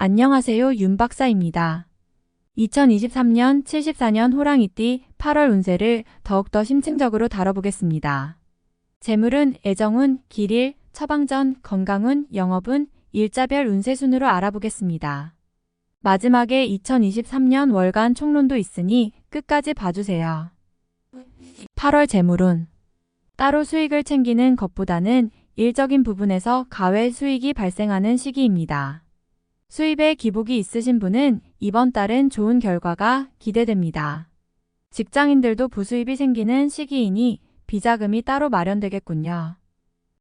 안녕하세요, 윤 박사입니다. 2023년 74년 호랑이띠 8월 운세를 더욱더 심층적으로 다뤄보겠습니다. 재물운, 애정운, 길일, 처방전, 건강운, 영업운, 일자별 운세 순으로 알아보겠습니다. 마지막에 2023년 월간 총론도 있으니 끝까지 봐주세요. 8월 재물운. 따로 수익을 챙기는 것보다는 일적인 부분에서 가외 수익이 발생하는 시기입니다. 수입에 기복이 있으신 분은 이번 달은 좋은 결과가 기대됩니다. 직장인들도 부수입이 생기는 시기이니 비자금이 따로 마련되겠군요.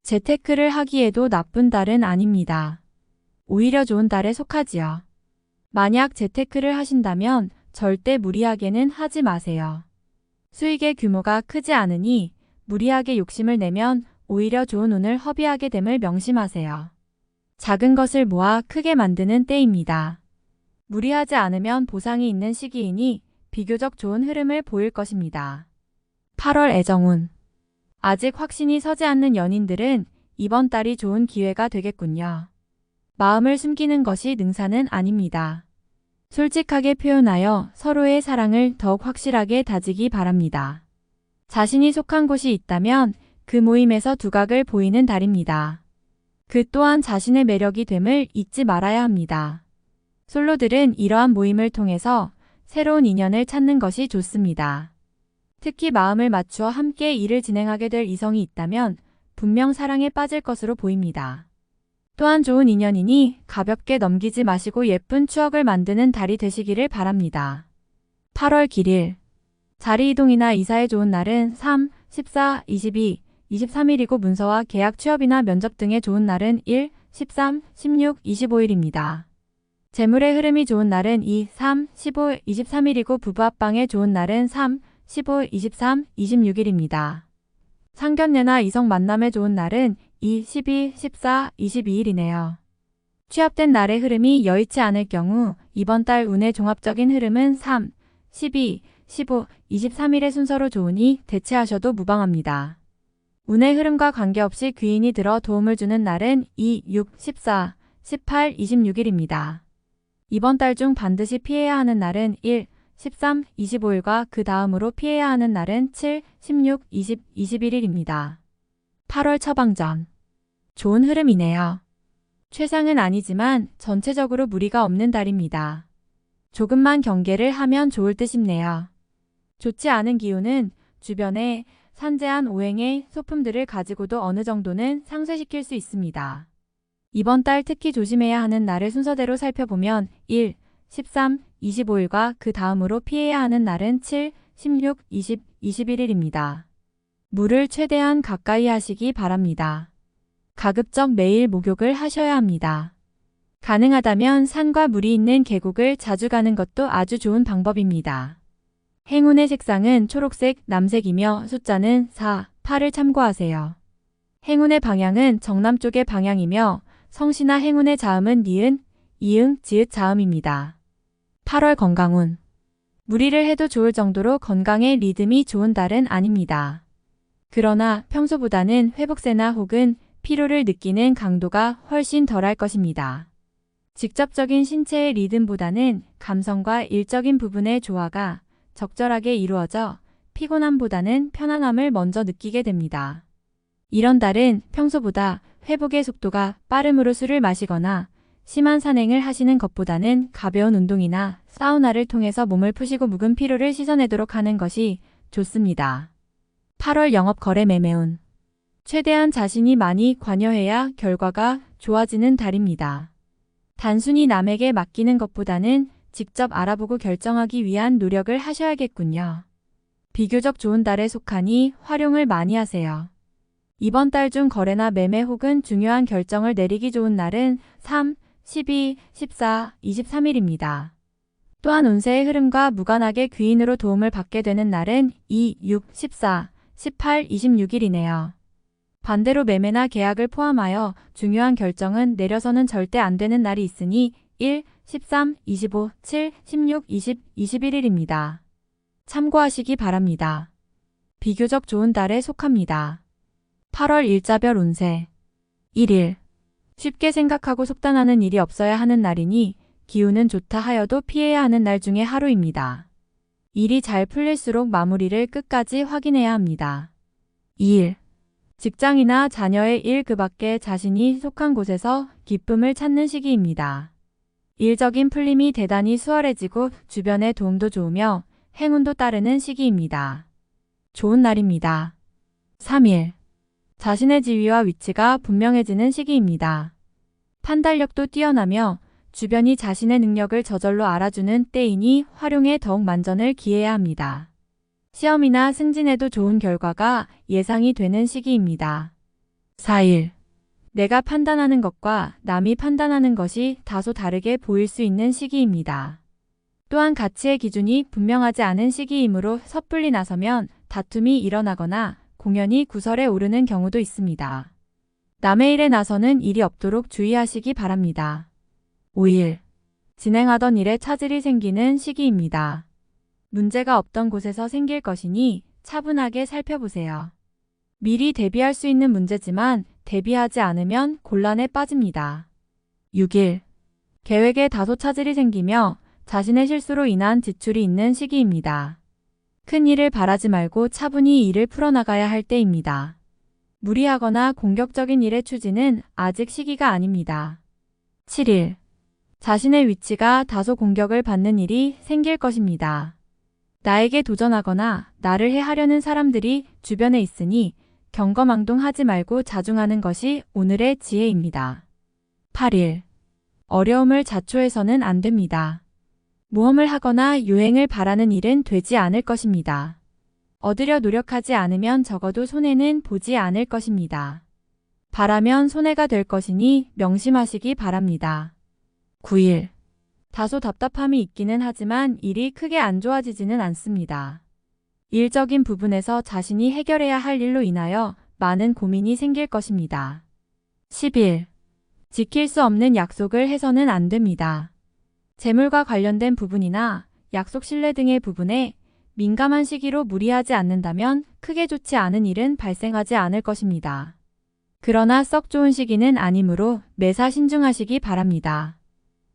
재테크를 하기에도 나쁜 달은 아닙니다. 오히려 좋은 달에 속하지요. 만약 재테크를 하신다면 절대 무리하게는 하지 마세요. 수익의 규모가 크지 않으니 무리하게 욕심을 내면 오히려 좋은 운을 허비하게 됨을 명심하세요. 작은 것을 모아 크게 만드는 때입니다. 무리하지 않으면 보상이 있는 시기이니 비교적 좋은 흐름을 보일 것입니다. 8월 애정운. 아직 확신이 서지 않는 연인들은 이번 달이 좋은 기회가 되겠군요. 마음을 숨기는 것이 능사는 아닙니다. 솔직하게 표현하여 서로의 사랑을 더욱 확실하게 다지기 바랍니다. 자신이 속한 곳이 있다면 그 모임에서 두각을 보이는 달입니다. 그 또한 자신의 매력이 됨을 잊지 말아야 합니다. 솔로들은 이러한 모임을 통해서 새로운 인연을 찾는 것이 좋습니다. 특히 마음을 맞추어 함께 일을 진행하게 될 이성이 있다면 분명 사랑에 빠질 것으로 보입니다. 또한 좋은 인연이니 가볍게 넘기지 마시고 예쁜 추억을 만드는 달이 되시기를 바랍니다. 8월 길일. 자리 이동이나 이사에 좋은 날은 3, 14, 22, 23일이고 문서와 계약 취업이나 면접 등의 좋은 날은 1, 13, 16, 25일입니다. 재물의 흐름이 좋은 날은 2, 3, 15, 23일이고 부부 합방에 좋은 날은 3, 15, 23, 26일입니다. 상견례나 이성 만남에 좋은 날은 2, 12, 14, 22일이네요. 취업된 날의 흐름이 여의치 않을 경우 이번 달 운의 종합적인 흐름은 3, 12, 15, 23일의 순서로 좋으니 대체하셔도 무방합니다. 운의 흐름과 관계없이 귀인이 들어 도움을 주는 날은 2, 6, 14, 18, 26일입니다. 이번 달 중 반드시 피해야 하는 날은 1, 13, 25일과 그 다음으로 피해야 하는 날은 7, 16, 20, 21일입니다. 8월 처방전. 좋은 흐름이네요. 최상은 아니지만 전체적으로 무리가 없는 달입니다. 조금만 경계를 하면 좋을 듯 싶네요. 좋지 않은 기운은 주변에 산재한 오행의 소품들을 가지고도 어느 정도는 상쇄시킬 수 있습니다. 이번 달 특히 조심해야 하는 날을 순서대로 살펴보면 1, 13, 25일과 그 다음으로 피해야 하는 날은 7, 16, 20, 21일입니다. 물을 최대한 가까이 하시기 바랍니다. 가급적 매일 목욕을 하셔야 합니다. 가능하다면 산과 물이 있는 계곡을 자주 가는 것도 아주 좋은 방법입니다. 행운의 색상은 초록색, 남색이며 숫자는 4, 8을 참고하세요. 행운의 방향은 정남쪽의 방향이며 성씨나 행운의 자음은 니은, 이응, 지읒 자음입니다. 8월 건강운. 무리를 해도 좋을 정도로 건강의 리듬이 좋은 달은 아닙니다. 그러나 평소보다는 회복세나 혹은 피로를 느끼는 강도가 훨씬 덜할 것입니다. 직접적인 신체의 리듬보다는 감성과 일적인 부분의 조화가 적절하게 이루어져 피곤함보다는 편안함을 먼저 느끼게 됩니다. 이런 달은 평소보다 회복의 속도가 빠름으로 술을 마시거나 심한 산행을 하시는 것보다는 가벼운 운동이나 사우나를 통해서 몸을 푸시고 묵은 피로를 씻어내도록 하는 것이 좋습니다. 8월 영업 거래 매매운. 최대한 자신이 많이 관여해야 결과가 좋아지는 달입니다. 단순히 남에게 맡기는 것보다는 직접 알아보고 결정하기 위한 노력을 하셔야겠군요. 비교적 좋은 달에 속하니 활용을 많이 하세요. 이번 달 중 거래나 매매 혹은 중요한 결정을 내리기 좋은 날은 3, 12, 14, 23일입니다. 또한 운세의 흐름과 무관하게 귀인으로 도움을 받게 되는 날은 2, 6, 14, 18, 26일이네요. 반대로 매매나 계약을 포함하여 중요한 결정은 내려서는 절대 안 되는 날이 있으니 1, 13, 25, 7, 16, 20, 21일입니다. 참고하시기 바랍니다. 비교적 좋은 달에 속합니다. 8월 일자별 운세. 1일. 쉽게 생각하고 속단하는 일이 없어야 하는 날이니 기운은 좋다 하여도 피해야 하는 날 중에 하루입니다. 일이 잘 풀릴수록 마무리를 끝까지 확인해야 합니다. 2일. 직장이나 자녀의 일 그 밖에 자신이 속한 곳에서 기쁨을 찾는 시기입니다. 일적인 풀림이 대단히 수월해지고 주변의 도움도 좋으며 행운도 따르는 시기입니다. 좋은 날입니다. 3일. 자신의 지위와 위치가 분명해지는 시기입니다. 판단력도 뛰어나며 주변이 자신의 능력을 저절로 알아주는 때이니 활용에 더욱 만전을 기해야 합니다. 시험이나 승진에도 좋은 결과가 예상이 되는 시기입니다. 4일. 내가 판단하는 것과 남이 판단하는 것이 다소 다르게 보일 수 있는 시기입니다. 또한 가치의 기준이 분명하지 않은 시기이므로 섣불리 나서면 다툼이 일어나거나 공연이 구설에 오르는 경우도 있습니다. 남의 일에 나서는 일이 없도록 주의하시기 바랍니다. 5일. 진행하던 일에 차질이 생기는 시기입니다. 문제가 없던 곳에서 생길 것이니 차분하게 살펴보세요. 미리 대비할 수 있는 문제지만 대비하지 않으면 곤란에 빠집니다. 6일. 계획에 다소 차질이 생기며 자신의 실수로 인한 지출이 있는 시기입니다. 큰 일을 바라지 말고 차분히 일을 풀어나가야 할 때입니다. 무리하거나 공격적인 일의 추진은 아직 시기가 아닙니다. 7일. 자신의 위치가 다소 공격을 받는 일이 생길 것입니다. 나에게 도전하거나 나를 해하려는 사람들이 주변에 있으니 경거망동하지 말고 자중하는 것이 오늘의 지혜입니다. 8일. 어려움을 자초해서는 안 됩니다. 모험을 하거나 유행을 바라는 일은 되지 않을 것입니다. 얻으려 노력하지 않으면 적어도 손해는 보지 않을 것입니다. 바라면 손해가 될 것이니 명심하시기 바랍니다. 9일. 다소 답답함이 있기는 하지만 일이 크게 안 좋아지지는 않습니다. 일적인 부분에서 자신이 해결해야 할 일로 인하여 많은 고민이 생길 것입니다. 10일. 지킬 수 없는 약속을 해서는 안 됩니다. 재물과 관련된 부분이나 약속 신뢰 등의 부분에 민감한 시기로 무리하지 않는다면 크게 좋지 않은 일은 발생하지 않을 것입니다. 그러나 썩 좋은 시기는 아니므로 매사 신중하시기 바랍니다.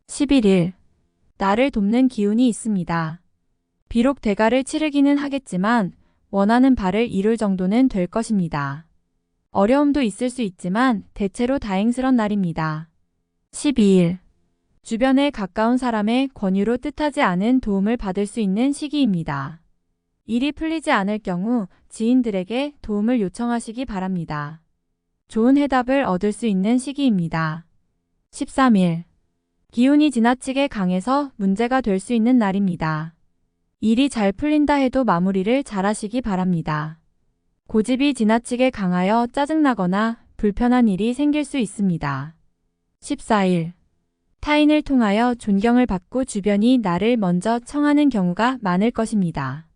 11일. 나를 돕는 기운이 있습니다. 비록 대가를 치르기는 하겠지만 원하는 바를 이룰 정도는 될 것입니다. 어려움도 있을 수 있지만 대체로 다행스런 날입니다. 12일. 주변에 가까운 사람의 권유로 뜻하지 않은 도움을 받을 수 있는 시기입니다. 일이 풀리지 않을 경우 지인들에게 도움을 요청하시기 바랍니다. 좋은 해답을 얻을 수 있는 시기입니다. 13일. 기운이 지나치게 강해서 문제가 될 수 있는 날입니다. 일이 잘 풀린다 해도 마무리를 잘하시기 바랍니다. 고집이 지나치게 강하여 짜증나거나 불편한 일이 생길 수 있습니다. 14일. 타인을 통하여 존경을 받고 주변이 나를 먼저 청하는 경우가 많을 것입니다.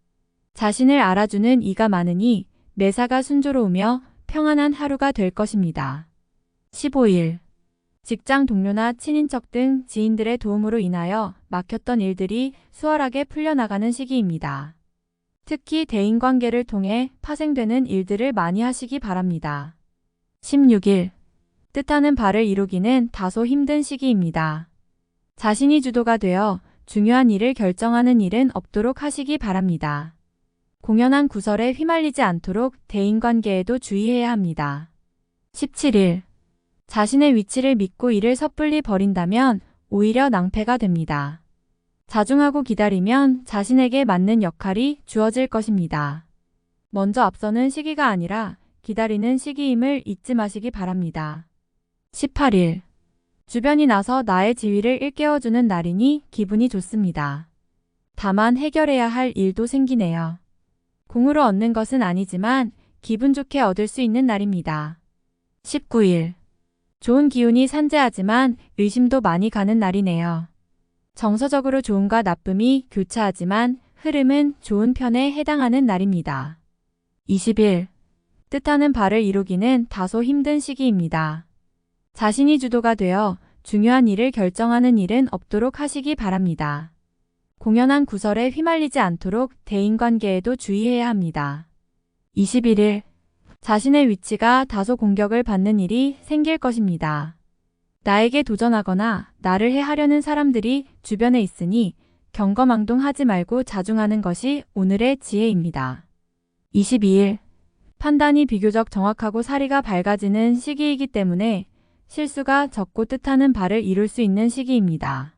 자신을 알아주는 이가 많으니 매사가 순조로우며 평안한 하루가 될 것입니다. 15일. 직장 동료나 친인척 등 지인들의 도움으로 인하여 막혔던 일들이 수월하게 풀려나가는 시기입니다. 특히 대인관계를 통해 파생되는 일들을 많이 하시기 바랍니다. 16일. 뜻하는 바를 이루기는 다소 힘든 시기입니다. 자신이 주도가 되어 중요한 일을 결정하는 일은 없도록 하시기 바랍니다. 공연한 구설에 휘말리지 않도록 대인관계에도 주의해야 합니다. 17일. 자신의 위치를 믿고 일을 섣불리 버린다면 오히려 낭패가 됩니다. 자중하고 기다리면 자신에게 맞는 역할이 주어질 것입니다. 먼저 앞서는 시기가 아니라 기다리는 시기임을 잊지 마시기 바랍니다. 18일. 주변이 나서 나의 지위를 일깨워주는 날이니 기분이 좋습니다. 다만 해결해야 할 일도 생기네요. 공으로 얻는 것은 아니지만 기분 좋게 얻을 수 있는 날입니다. 19일. 좋은 기운이 산재하지만 의심도 많이 가는 날이네요. 정서적으로 좋음과 나쁨이 교차하지만 흐름은 좋은 편에 해당하는 날입니다. 20일. 뜻하는 바를 이루기는 다소 힘든 시기입니다. 자신이 주도가 되어 중요한 일을 결정하는 일은 없도록 하시기 바랍니다. 공연한 구설에 휘말리지 않도록 대인관계에도 주의해야 합니다. 21일. 자신의 위치가 다소 공격을 받는 일이 생길 것입니다. 나에게 도전하거나 나를 해하려는 사람들이 주변에 있으니 경거망동하지 말고 자중하는 것이 오늘의 지혜입니다. 22일. 판단이 비교적 정확하고 사리가 밝아지는 시기이기 때문에 실수가 적고 뜻하는 바를 이룰 수 있는 시기입니다.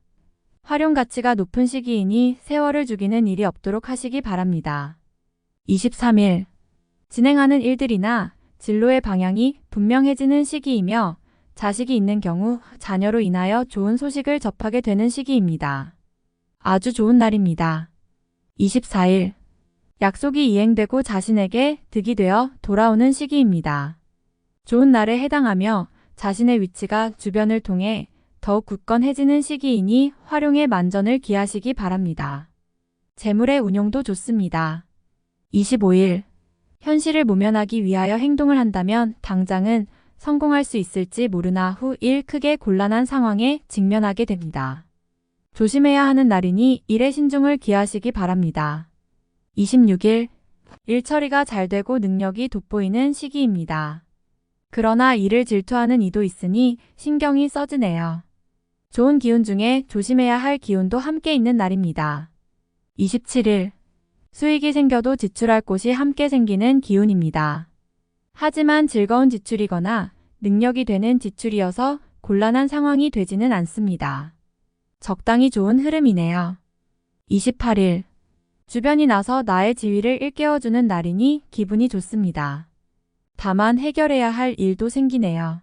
활용 가치가 높은 시기이니 세월을 죽이는 일이 없도록 하시기 바랍니다. 23일. 진행하는 일들이나 진로의 방향이 분명해지는 시기이며 자식이 있는 경우 자녀로 인하여 좋은 소식을 접하게 되는 시기입니다. 아주 좋은 날입니다. 24일. 약속이 이행되고 자신에게 득이 되어 돌아오는 시기입니다. 좋은 날에 해당하며 자신의 위치가 주변을 통해 더욱 굳건해지는 시기이니 활용에 만전을 기하시기 바랍니다. 재물의 운용도 좋습니다. 25일. 현실을 모면하기 위하여 행동을 한다면 당장은 성공할 수 있을지 모르나 후 일 크게 곤란한 상황에 직면하게 됩니다. 조심해야 하는 날이니 일에 신중을 기하시기 바랍니다. 26일. 일 처리가 잘 되고 능력이 돋보이는 시기입니다. 그러나 일을 질투하는 이도 있으니 신경이 써지네요. 좋은 기운 중에 조심해야 할 기운도 함께 있는 날입니다. 27일. 수익이 생겨도 지출할 곳이 함께 생기는 기운입니다. 하지만 즐거운 지출이거나 능력이 되는 지출이어서 곤란한 상황이 되지는 않습니다. 적당히 좋은 흐름이네요. 28일. 주변이 나서 나의 지위를 일깨워주는 날이니 기분이 좋습니다. 다만 해결해야 할 일도 생기네요.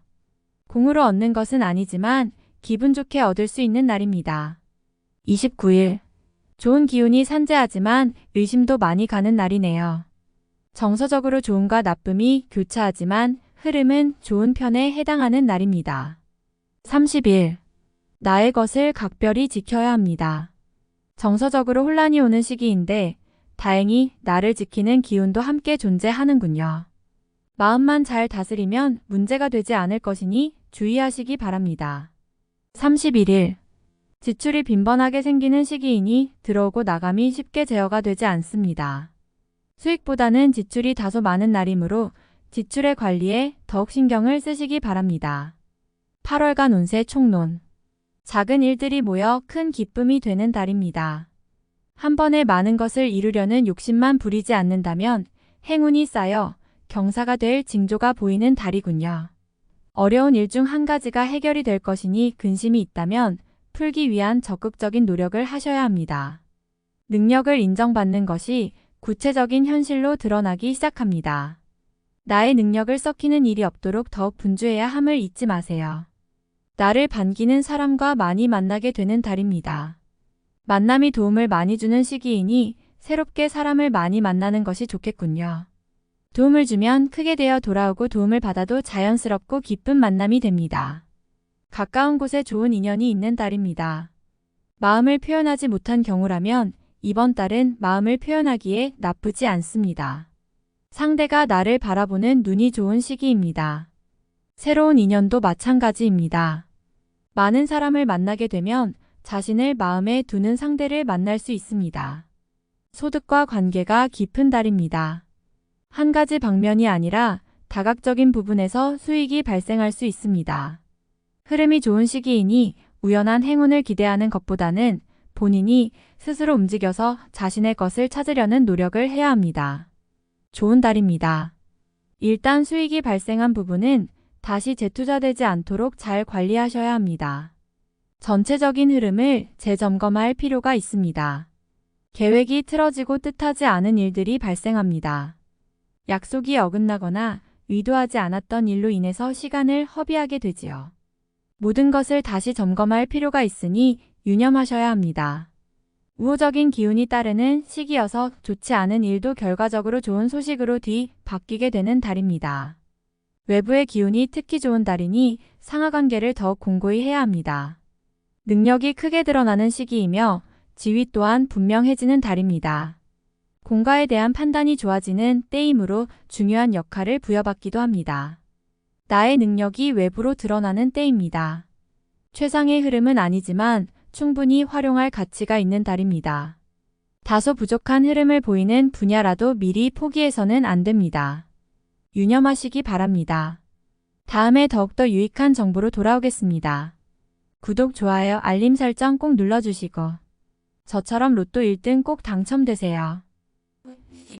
공으로 얻는 것은 아니지만 기분 좋게 얻을 수 있는 날입니다. 29일. 좋은 기운이 산재하지만 의심도 많이 가는 날이네요. 정서적으로 좋음과 나쁨이 교차하지만 흐름은 좋은 편에 해당하는 날입니다. 30일. 나의 것을 각별히 지켜야 합니다. 정서적으로 혼란이 오는 시기인데 다행히 나를 지키는 기운도 함께 존재하는군요. 마음만 잘 다스리면 문제가 되지 않을 것이니 주의하시기 바랍니다. 31일. 지출이 빈번하게 생기는 시기이니 들어오고 나감이 쉽게 제어가 되지 않습니다. 수익보다는 지출이 다소 많은 날이므로 지출의 관리에 더욱 신경을 쓰시기 바랍니다. 8월간 운세 총론. 작은 일들이 모여 큰 기쁨이 되는 달입니다. 한 번에 많은 것을 이루려는 욕심만 부리지 않는다면 행운이 쌓여 경사가 될 징조가 보이는 달이군요. 어려운 일 중 한 가지가 해결이 될 것이니 근심이 있다면 풀기 위한 적극적인 노력을 하셔야 합니다. 능력을 인정받는 것이 구체적인 현실로 드러나기 시작합니다. 나의 능력을 썩히는 일이 없도록 더욱 분주해야 함을 잊지 마세요. 나를 반기는 사람과 많이 만나게 되는 달입니다. 만남이 도움을 많이 주는 시기이니 새롭게 사람을 많이 만나는 것이 좋겠군요. 도움을 주면 크게 되어 돌아오고 도움을 받아도 자연스럽고 기쁜 만남이 됩니다. 가까운 곳에 좋은 인연이 있는 달입니다. 마음을 표현하지 못한 경우라면 이번 달은 마음을 표현하기에 나쁘지 않습니다. 상대가 나를 바라보는 눈이 좋은 시기입니다. 새로운 인연도 마찬가지입니다. 많은 사람을 만나게 되면 자신을 마음에 두는 상대를 만날 수 있습니다. 소득과 관계가 깊은 달입니다. 한 가지 방면이 아니라 다각적인 부분에서 수익이 발생할 수 있습니다. 흐름이 좋은 시기이니 우연한 행운을 기대하는 것보다는 본인이 스스로 움직여서 자신의 것을 찾으려는 노력을 해야 합니다. 좋은 달입니다. 일단 수익이 발생한 부분은 다시 재투자되지 않도록 잘 관리하셔야 합니다. 전체적인 흐름을 재점검할 필요가 있습니다. 계획이 틀어지고 뜻하지 않은 일들이 발생합니다. 약속이 어긋나거나 의도하지 않았던 일로 인해서 시간을 허비하게 되지요. 모든 것을 다시 점검할 필요가 있으니 유념하셔야 합니다. 우호적인 기운이 따르는 시기여서 좋지 않은 일도 결과적으로 좋은 소식으로 뒤바뀌게 되는 달입니다. 외부의 기운이 특히 좋은 달이니 상하관계를 더욱 공고히 해야 합니다. 능력이 크게 드러나는 시기이며 지위 또한 분명해지는 달입니다. 공가에 대한 판단이 좋아지는 때이므로 중요한 역할을 부여받기도 합니다. 나의 능력이 외부로 드러나는 때입니다. 최상의 흐름은 아니지만 충분히 활용할 가치가 있는 달입니다. 다소 부족한 흐름을 보이는 분야라도 미리 포기해서는 안 됩니다. 유념하시기 바랍니다. 다음에 더욱더 유익한 정보로 돌아오겠습니다. 구독, 좋아요, 알림 설정 꼭 눌러주시고 저처럼 로또 1등 꼭 당첨되세요.